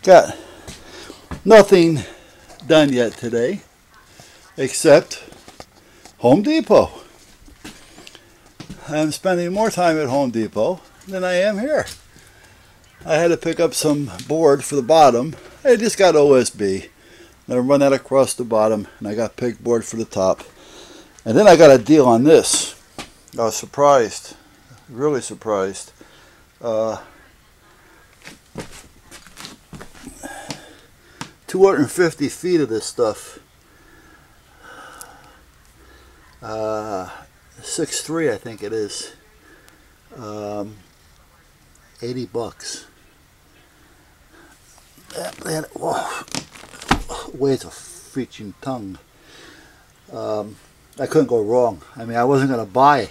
Got nothing done yet today except Home Depot. I'm spending more time at Home Depot than I am here. I had to pick up some board for the bottom. I just got OSB. Then I run that across the bottom, and I got pegboard for the top. And then I got a deal on this. I was surprised, really surprised. 250 feet of this stuff. 6'3" I think it is. 80 bucks. That weighs a freaking ton. I couldn't go wrong. I mean, I wasn't going to buy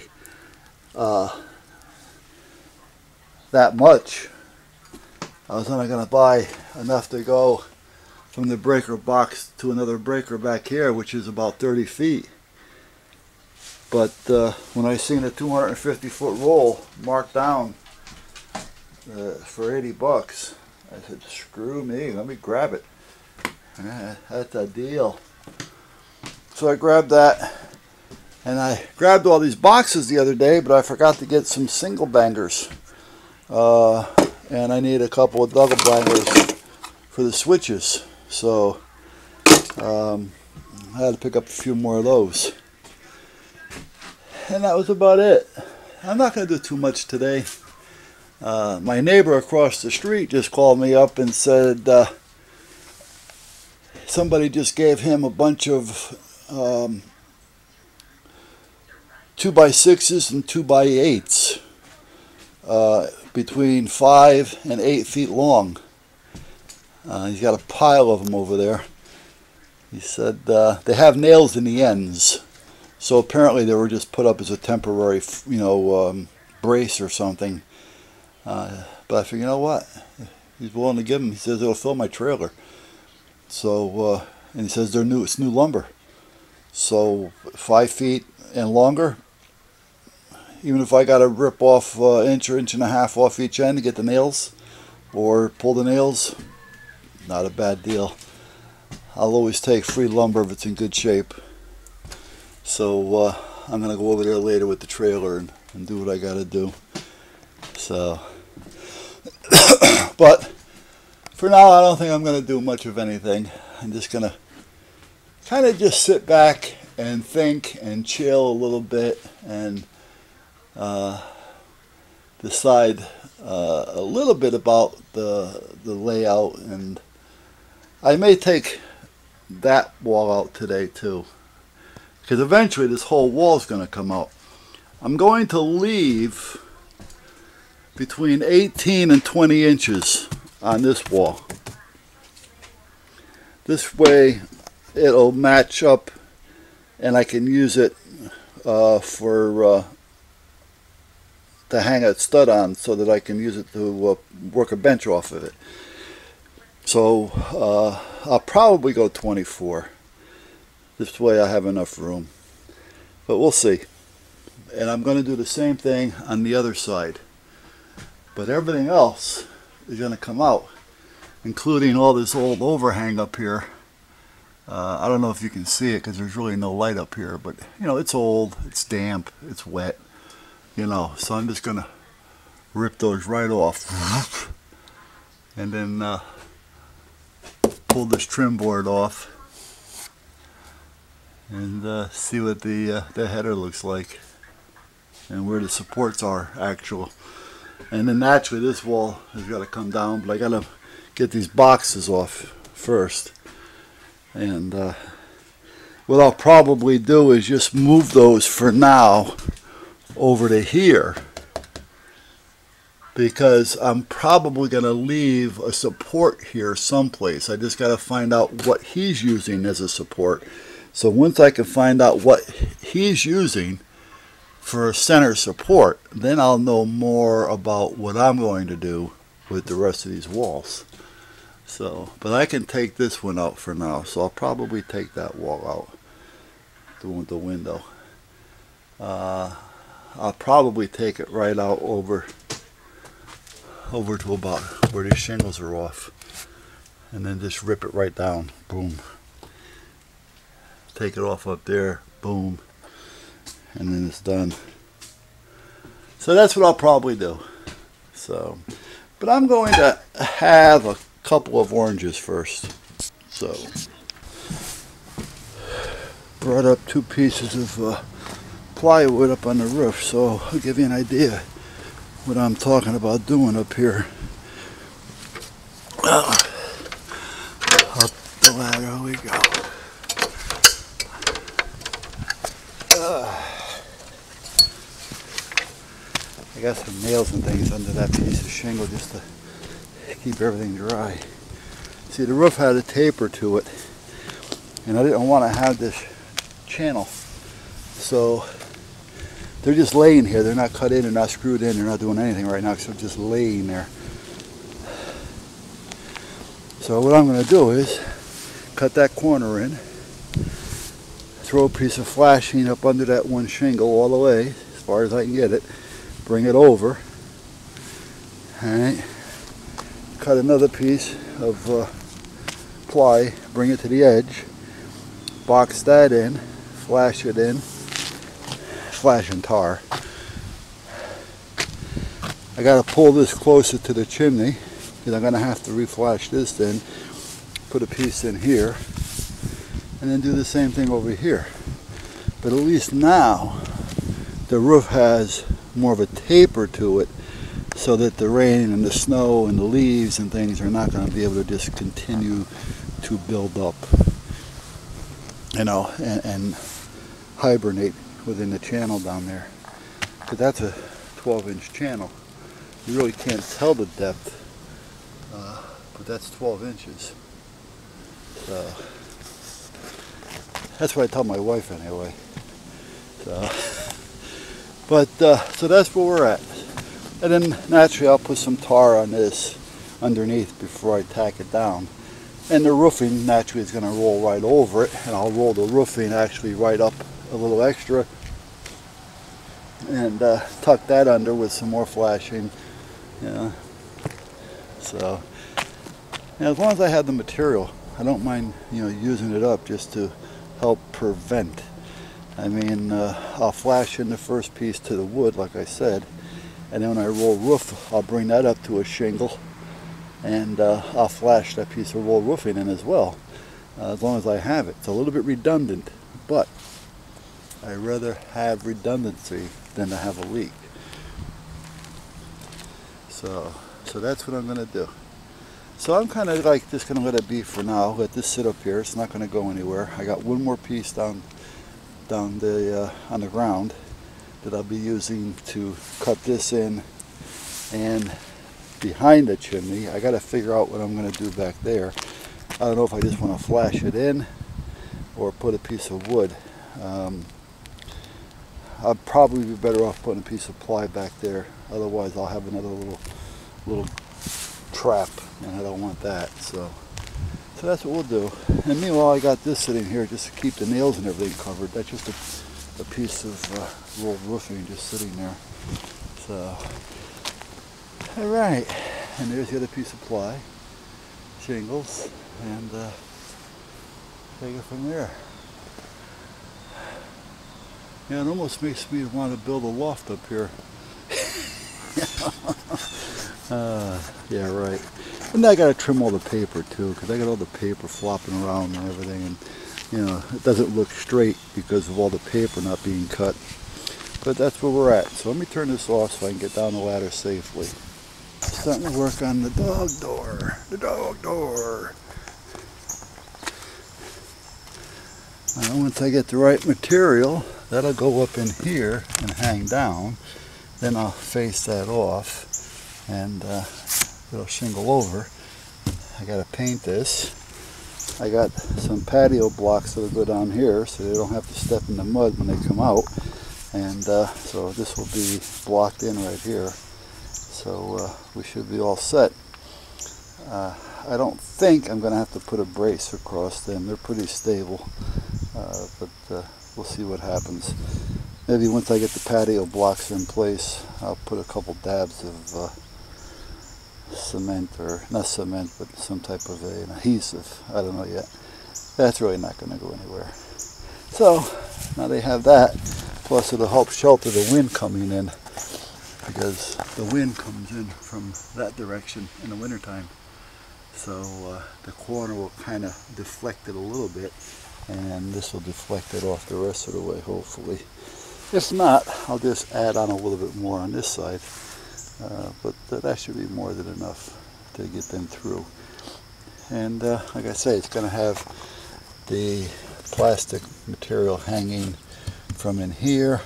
that much. I was only going to buy enough to go from the breaker box to another breaker back here, which is about 30 feet. But when I seen a 250 foot roll marked down for 80 bucks, I said, screw me, let me grab it. That's a deal. So I grabbed that, and I grabbed all these boxes the other day, but I forgot to get some single bangers. And I need a couple of double bangers for the switches. So I had to pick up a few more of those. And that was about it. I'm not going to do too much today. My neighbor across the street just called me up and said somebody just gave him a bunch of 2x6s and 2x8s between 5 and 8 feet long. He's got a pile of them over there. He said they have nails in the ends, so apparently they were just put up as a temporary, brace or something. But I figured, you know what? He's willing to give them. He says it'll fill my trailer. So, and he says it's new lumber. So 5 feet and longer. Even if I got to rip off inch or inch and a half off each end to get the nails, or pull the nails, not a bad deal. I'll always take free lumber if it's in good shape. So I'm going to go over there later with the trailer and do what I got to do. So, but for now I don't think I'm going to do much of anything. I'm just going to kind of just sit back and think and chill a little bit and decide a little bit about the layout, and I may take that wall out today too, because eventually this whole wall is going to come out. I'm going to leave between 18 and 20 inches on this wall. This way it'll match up and I can use it to hang a stud on, so that I can use it to work a bench off of it. So I'll probably go 24. This way I have enough room. But we'll see. And I'm going to do the same thing on the other side. But everything else is going to come out, including all this old overhang up here. I don't know if you can see it because there's really no light up here, but it's old, it's damp, it's wet. So I'm just going to rip those right off and then pull this trim board off and see what the header looks like and where the supports are actual. And then naturally this wall has got to come down, but I got to get these boxes off first. And what I'll probably do is just move those for now over to here, because I'm probably going to leave a support here someplace. I just got to find out what he's using as a support. So once I can find out what he's using for a center support, then I'll know more about what I'm going to do with the rest of these walls. So, but I can take this one out for now, so I'll probably take that wall out, the window. I'll probably take it right out over to about where these shingles are off. and then just rip it right down. Boom. Take it off up there. Boom. And then it's done. So that's what I'll probably do. So, but I'm going to have a couple of oranges first. So, brought up 2 pieces of plywood up on the roof, so I'll give you an idea what I'm talking about doing up here. Up the ladder we go. I got some nails and things under that piece of shingle just to keep everything dry. See, the roof had a taper to it, and I didn't want to have this channel. So they're just laying here. They're not cut in, they're not screwed in, they're not doing anything right now, so they're just laying there. So what I'm going to do is cut that corner in, throw a piece of flashing up under that one shingle all the way, as far as I can get it, bring it over, alright, cut another piece of ply, bring it to the edge, box that in, flash it in, flash and tar. I got to pull this closer to the chimney because I'm going to have to reflash this then, put a piece in here, and then do the same thing over here. But at least now the roof has more of a taper to it so that the rain and the snow and the leaves and things are not going to be able to just continue to build up, you know, and hibernate within the channel down there. But that's a 12-inch channel. You really can't tell the depth, but that's 12 inches. So that's what I tell my wife anyway. So, but so that's where we're at. And then naturally I'll put some tar on this underneath before I tack it down. And the roofing naturally is going to roll right over it, and I'll roll the roofing actually right up a little extra and tuck that under with some more flashing. Yeah. So, and as long as I have the material, I don't mind, you know, using it up just to help prevent. I mean, I'll flash in the first piece to the wood, like I said, and then when I roll roof, I'll bring that up to a shingle, and I'll flash that piece of roll roofing in as well, as long as I have it. It's a little bit redundant, but I'd rather have redundancy than to have a leak. So that's what I'm going to do. So I'm kind of like just going to let it be for now. Let this sit up here. It's not going to go anywhere. I got one more piece down on the ground that I'll be using to cut this in, and behind the chimney I got to figure out what I'm going to do back there. I don't know if I just want to flash it in or put a piece of wood. I'd probably be better off putting a piece of ply back there, otherwise I'll have another little trap, and I don't want that. So that's what we'll do. And meanwhile I got this sitting here just to keep the nails and everything covered. That's just a piece of rolled roofing just sitting there. So alright, and there's the other piece of ply, shingles, and take it from there. Yeah, it almost makes me want to build a loft up here. Yeah, right. And I got to trim all the paper too, because I got all the paper flopping around and everything, and you know, it doesn't look straight because of all the paper not being cut. But that's where we're at. So let me turn this off so I can get down the ladder safely. Starting to work on the dog door. The dog door. Now once I get the right material, that'll go up in here and hang down. Then I'll face that off and it'll shingle over. I gotta paint this. I got some patio blocks that'll go down here so they don't have to step in the mud when they come out. And so this will be blocked in right here. So we should be all set. I don't think I'm gonna have to put a brace across them. They're pretty stable. But we'll see what happens. Maybe once I get the patio blocks in place, I'll put a couple dabs of cement, or not cement, but some type of an adhesive. I don't know yet. That's really not going to go anywhere. So now they have that. Plus it'll help shelter the wind coming in, because the wind comes in from that direction in the wintertime. So the corner will kind of deflect it a little bit, and this will deflect it off the rest of the way, hopefully. If not, I'll just add on a little bit more on this side. But that should be more than enough to get them through. And like I say, it's going to have the plastic material hanging from in here.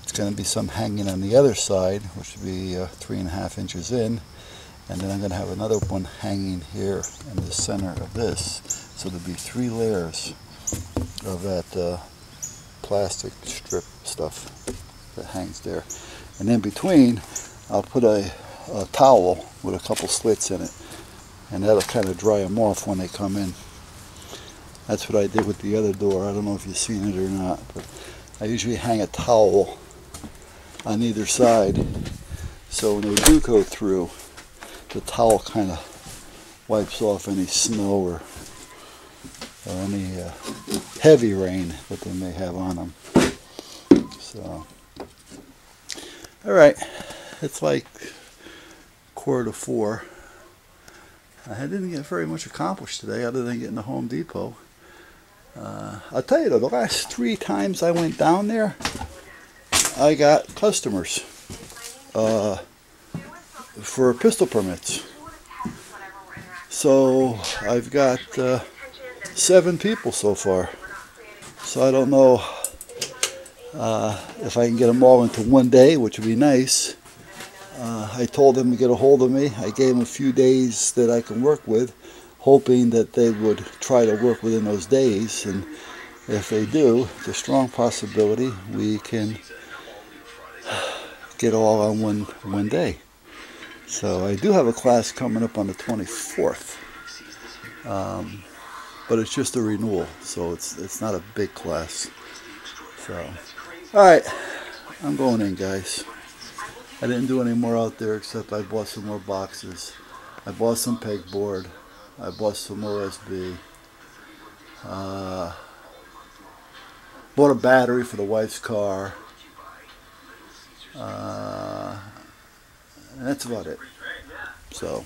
It's going to be some hanging on the other side, which will be 3.5 inches in. And then I'm going to have another one hanging here in the center of this. So there'll be 3 layers of that plastic strip stuff that hangs there. And in between, I'll put a towel with a couple slits in it, and that'll kind of dry them off when they come in. That's what I did with the other door. I don't know if you've seen it or not, but I usually hang a towel on either side, so when they do go through, the towel kind of wipes off any snow or any heavy rain that they may have on them. So, all right, it's like 3:45. I didn't get very much accomplished today other than getting to Home Depot. I'll tell you though, the last 3 times I went down there, I got customers for pistol permits. So I've got 7 people so far. So I don't know if I can get them all into one day, which would be nice. I told them to get a hold of me. I gave them a few days that I can work with, hoping that they would try to work within those days. And if they do, it's a strong possibility we can get all on one day. So I do have a class coming up on the 24th, but it's just a renewal, so it's not a big class. So, all right, I'm going in, guys. I didn't do any more out there except I bought some more boxes. I bought some pegboard. I bought some OSB. Bought a battery for the wife's car. And that's about it. So